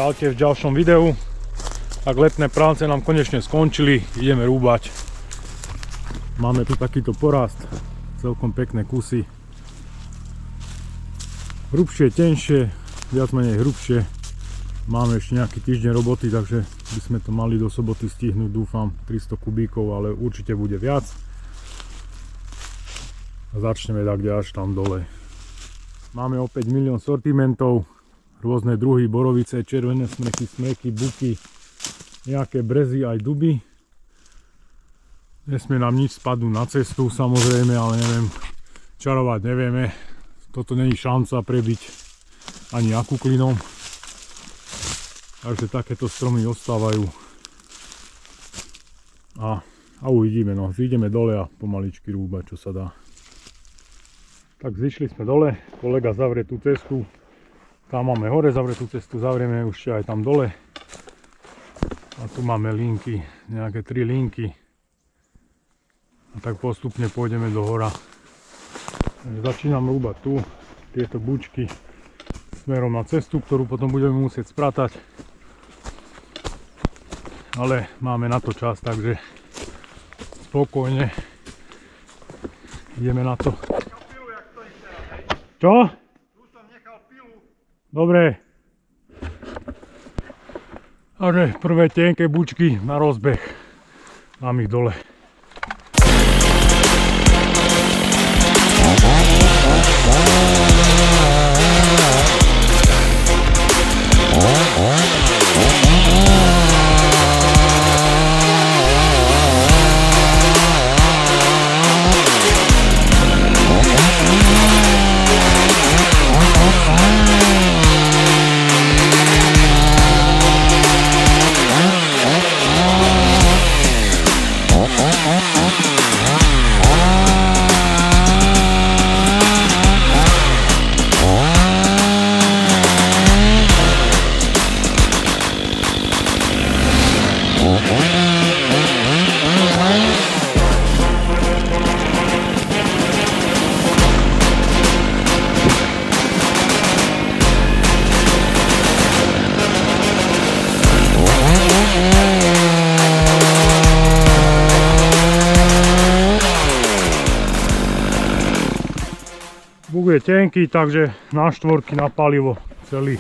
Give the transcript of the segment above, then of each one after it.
Čaute v ďalšom videu. Tak letné práce nám konečne skončili, ideme rúbať. Máme tu takýto porast, celkom pekné kusy. Hrubšie, tenšie, viac menej hrubšie. Máme ešte nejaký týždeň roboty, takže by sme to mali do soboty stihnúť, dúfam, 300 kubíkov, ale určite bude viac. A začneme tak, kde až tam dole. Máme opäť milión sortimentov. Rôzne druhy, borovice, červené smreky, smreky, buky, nejaké brezy, aj duby. Nesmie nám nič spadnúť na cestu, samozrejme, ale neviem, čarovať nevieme. Toto není šanca prebiť ani akuklinom. Takže takéto stromy ostávajú. A uvidíme, no, zídeme dole a pomaličky rúbať, čo sa dá. Tak zišli sme dole, kolega zavrie tú cestu. Tam máme hore zavretú cestu, zavrieme už aj tam dole. A tu máme linky, nejaké 3 linky. A tak postupne pôjdeme do hora. Takže začínam rúbať tu, tieto bučky smerom na cestu, ktorú potom budeme musieť spratať. Ale máme na to čas, takže spokojne ideme na to. Čo? Dobre. Takže prvé tenké bučky na rozbeh. Mám ich dole. Buk je tenký, takže na štvorky na palivo celý.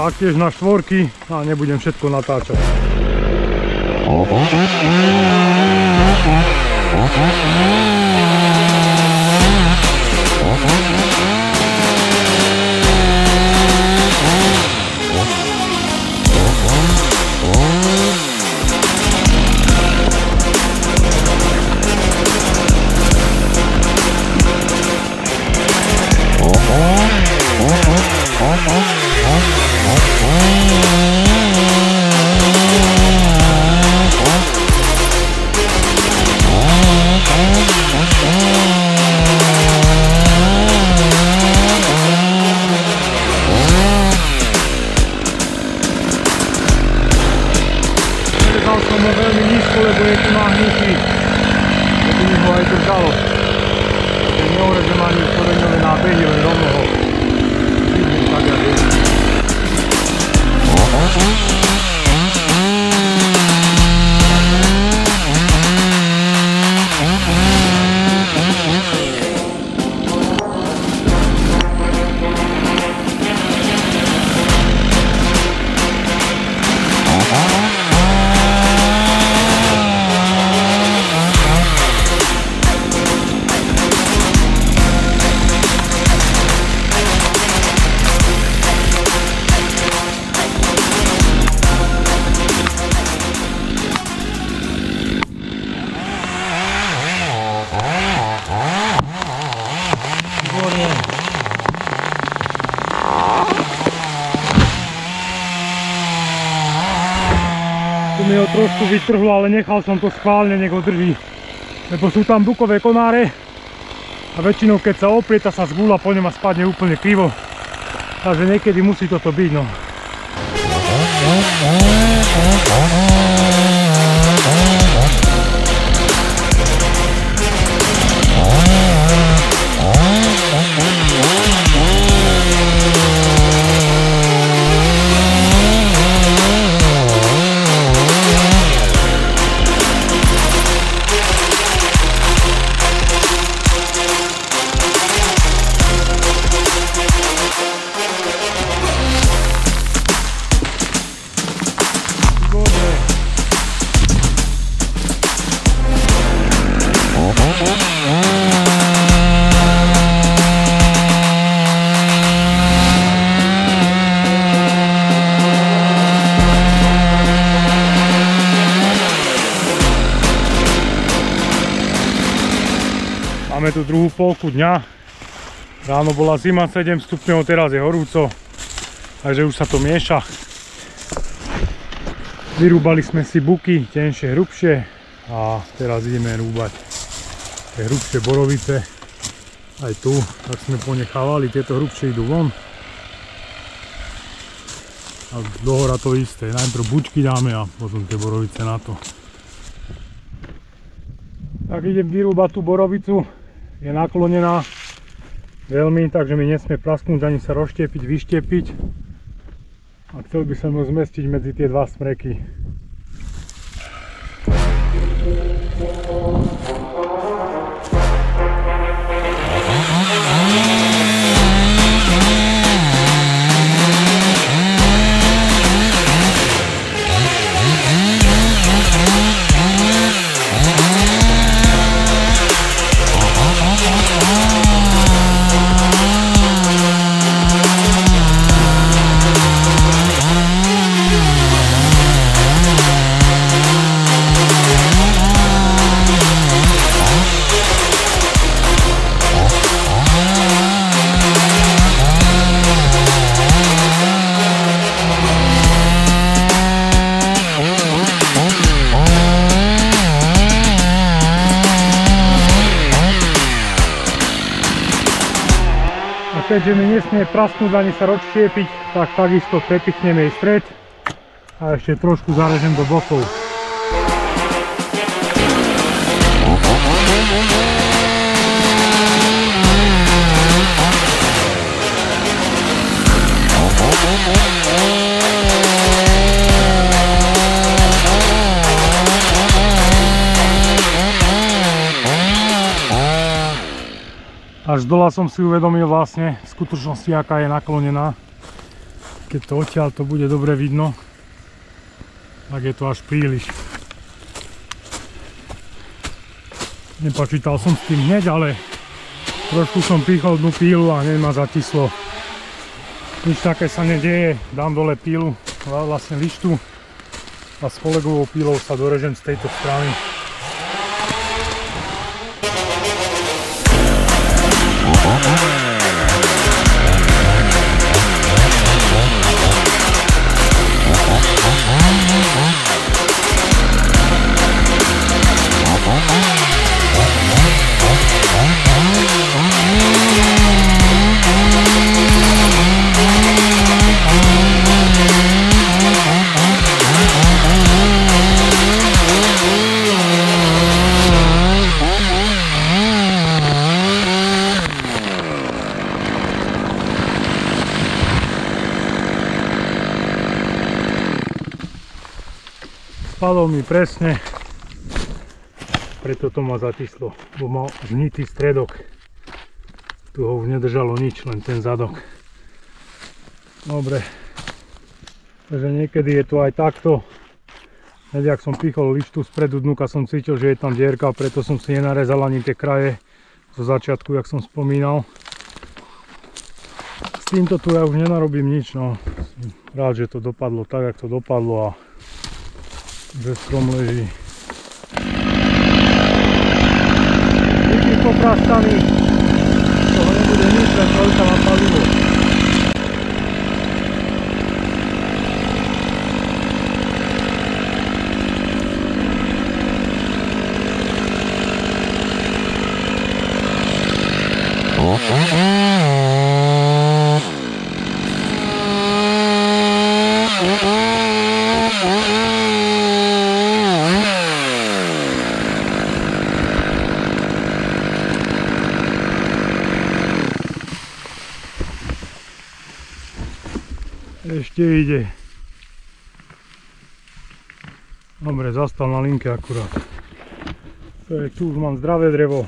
Taktiež na štvorky a nebudem všetko natáčať. Veľmi nízko, lebo je tu nahnutý, aby mi ho aj držalo. Takže neurezem ani koreňové nábehy, len rovno ho vidím tak, jak je. Tu mi ho trošku vytrhlo, ale nechal som to schválne, nech ho drží. Lebo sú tam bukové konáre a väčšinou keď sa oprieta sa zgúla po ňom a spadne úplne krivo. Takže niekedy musí toto byť, no. Máme tu druhú polku dňa. Ráno bola zima 7 stupňov, teraz je horúco. Takže už sa to mieša. Vyrúbali sme si buky, tenšie, hrubšie. A teraz ideme rúbať tie hrubšie borovice. Aj tu, tak sme ponechávali, tieto hrubšie idú von. A dohora to isté, najprv bučky dáme a potom tie borovice na to. Tak idem vyrúbať tú borovicu. Je naklonená veľmi, takže mi nesmie prasknúť ani sa rozštiepiť, vyštiepiť. A chcel by som ho zmestiť medzi tie dva smreky. Keďže mi nesmie prasknúť ani sa rozštiepiť, tak takisto prepichneme jej stred a ešte trošku zarežem do bokov. Až dola som si uvedomil vlastne v skutočnosti, aká je naklonená. Keď to odtiaľ to bude dobre vidno, tak je to až príliš. Nepočítal som s tým hneď, ale trošku som pýchol dnu pílu a hneď ma zatislo. Nič také sa nedieje, dám dole pílu, vlastne lištu a s kolegovou pílou sa dorežem z tejto strany. Spadol mi presne, preto to ma zatislo, bo mal znitý stredok. Tu ho už nedržalo nič, len ten zadok. Dobre, takže niekedy je to aj takto. Hneď ak som pýchol lištu spredu dnuka, som cítil, že je tam dierka, preto som si nenarezal ani tie kraje zo začiatku, jak som spomínal. S týmto tu ja už nenarobím nič, no. Rád, že to dopadlo tak, jak to dopadlo a že strom leží. Díky poprastaný, toho nebude nič, len trojka na palivo. ešte ide. Dobre, zastal na linke akurát. To je, tu už mám zdravé drevo.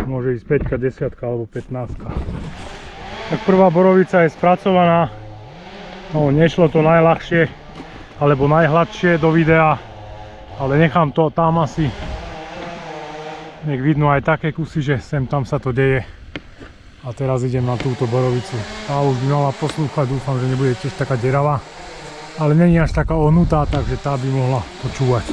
Môže ísť 5, 10 alebo 15. Tak prvá borovica je spracovaná. No, nešlo to najľahšie alebo najhladšie do videa, ale nechám to tam asi. Nech vidno aj také kusy, že sem tam sa to deje. A teraz idem na túto borovicu. Tá už by mala poslúchať, dúfam, že nebude tiež taká deravá. Ale není až taká ohnutá, takže tá by mohla počúvať.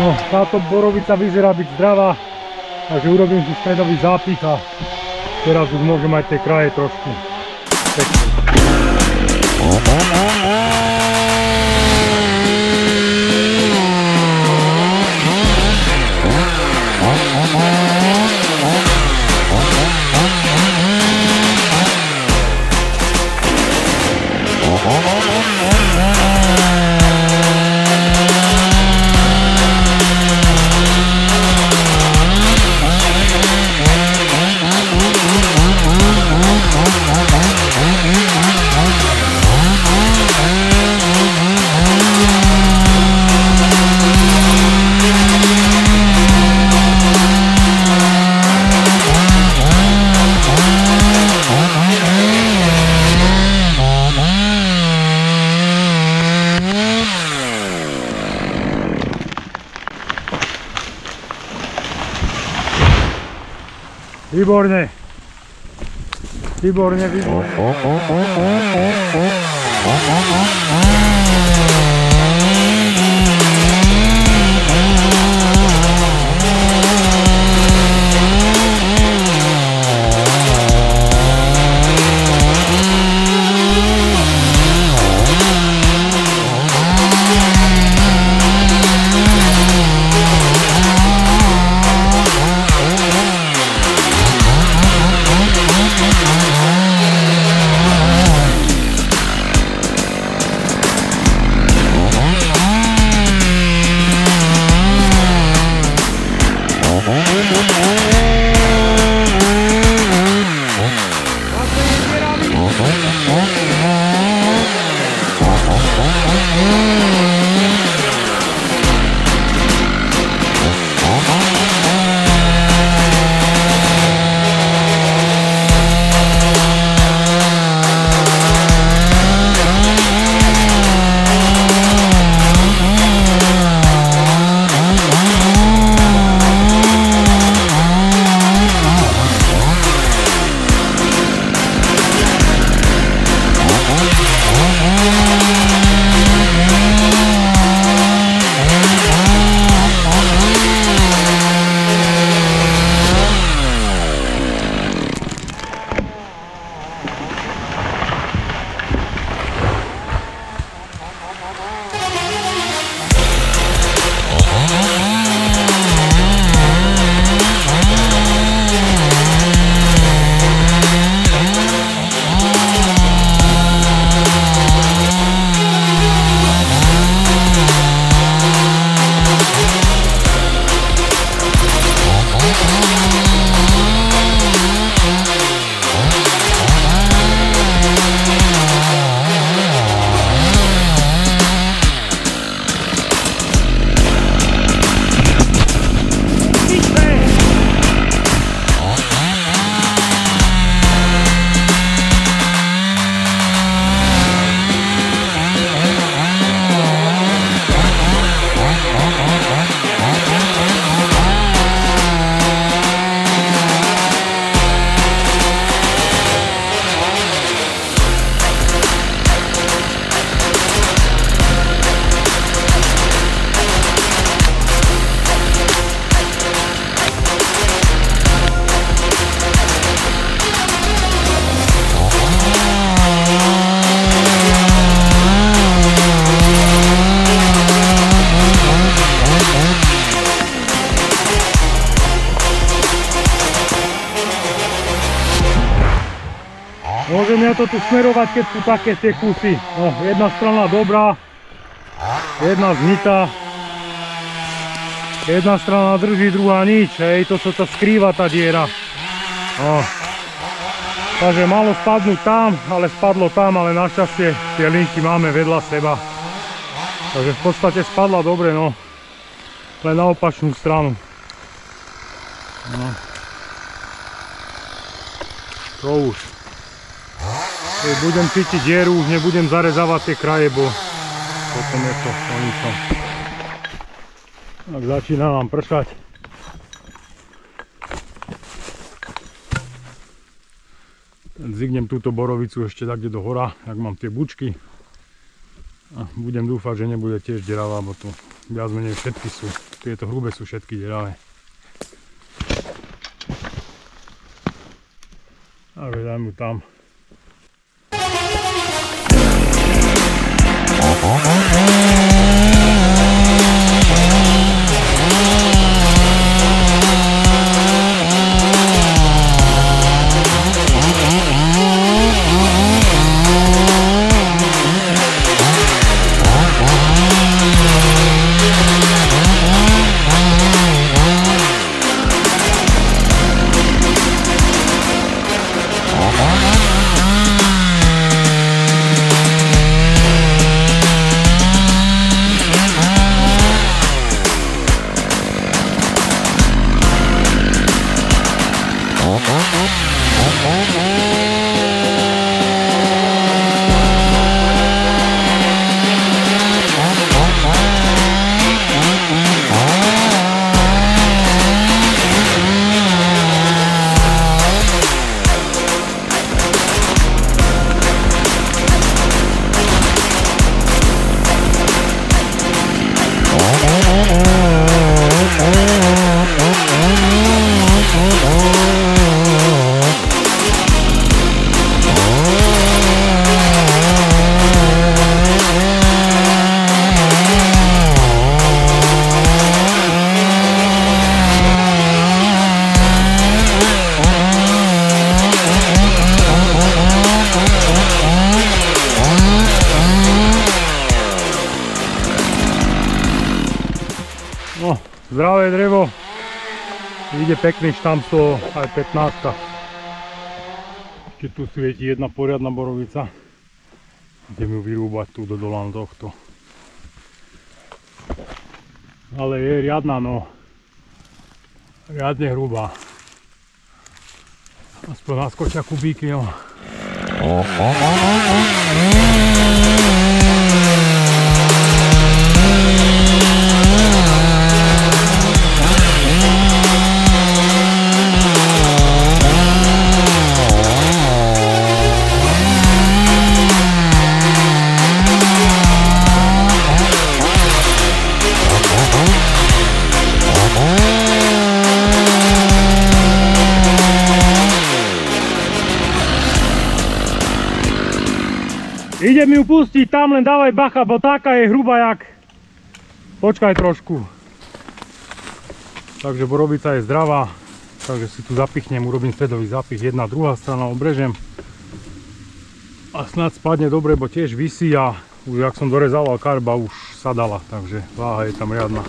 No, táto borovica vyzerá byť zdravá, takže urobím si stredový zápich a teraz už môžem aj tie kraje trošku pekne. Výborne. Výborne, výborne. Môžem ja to tu smerovať, keď sú také tie kusy. No, jedna strana dobrá, jedna znitá. Jedna strana drží, druhá nič. Hej, to sa skrýva tá diera. No. Takže malo spadnúť tam, ale spadlo tam, ale našťastie tie linky máme vedľa seba. Takže v podstate spadla dobre, no. Len na opačnú stranu. No. To už. Keď budem cítiť dieru, už nebudem zarezávať tie kraje, bo potom je to o ničom. Tak začína nám pršať. Zignem túto borovicu ešte tak, kde do hora, ak mám tie bučky. A budem dúfať, že nebude tiež deravá, bo tu viac menej všetky sú. Tieto hrubé sú všetky deravé. A daj mu tam. No, zdravé drevo, ide pekný štamco, aj 15. Ešte tu svieti jedna poriadna borovica. Idem ju vyrúbať tu do dolan tohto. Ale je riadna, no. Riadne hrubá. Aspoň naskočia kubíky, no. Idem ju pustiť tam, len dávaj bacha, bo taká je hrubá jak... Počkaj trošku. Takže borovica je zdravá, takže si tu zapichnem, urobím stredový zapich, jedna, druhá strana obrežem. A snad spadne dobre, bo tiež visí a už jak som dorezával karba, už sadala, takže váha je tam riadna.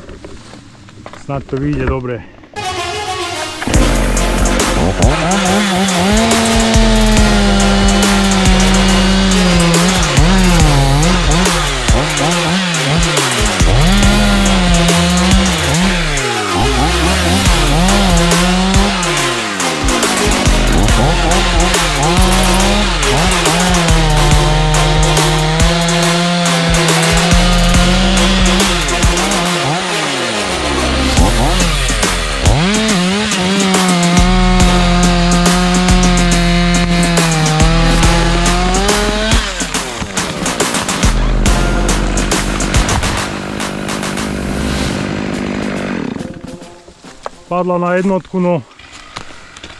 Snad to vyjde dobre. Padla na jednotku, no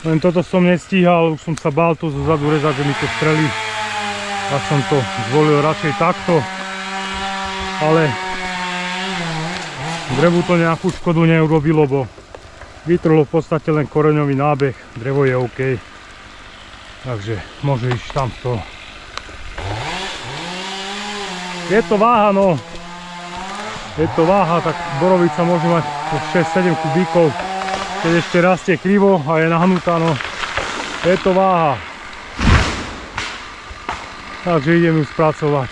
len toto som nestíhal, už som sa bál to zozadu rezať, že mi to strelí, tak som to zvolil radšej takto, ale drevu to nejakú škodu neurobilo, bo vytrhlo v podstate len koreňový nábeh, drevo je OK. Takže môže ísť tam z toho. Je to váha, no. Je to váha, tak borovica môže mať 6-7 kubíkov, keď ešte rastie krivo a je nahnutá, no. Je to váha. Takže idem ju spracovať.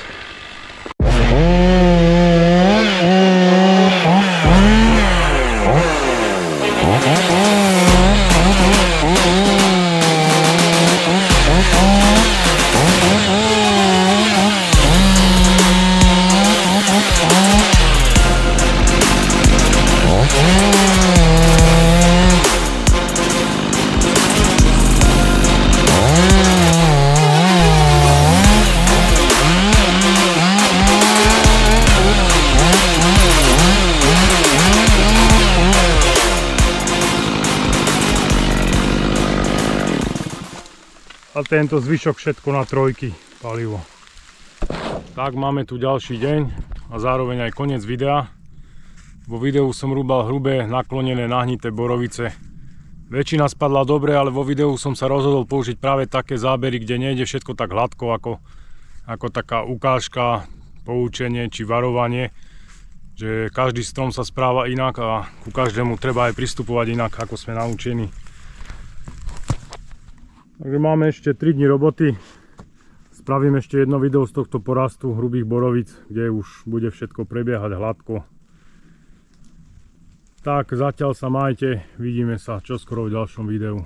A tento zvyšok všetko na trojky palivo. Tak máme tu ďalší deň a zároveň aj koniec videa. Vo videu som rúbal hrubé, naklonené, nahnité borovice. Väčšina spadla dobre, ale vo videu som sa rozhodol použiť práve také zábery, kde nejde všetko tak hladko ako taká ukážka, poučenie či varovanie. Že každý strom sa správa inak a ku každému treba aj pristupovať inak, ako sme naučení. Takže máme ešte 3 dni roboty. Spravím ešte jedno video z tohto porastu hrubých borovíc, kde už bude všetko prebiehať hladko. Tak zatiaľ sa majte, vidíme sa čoskoro v ďalšom videu.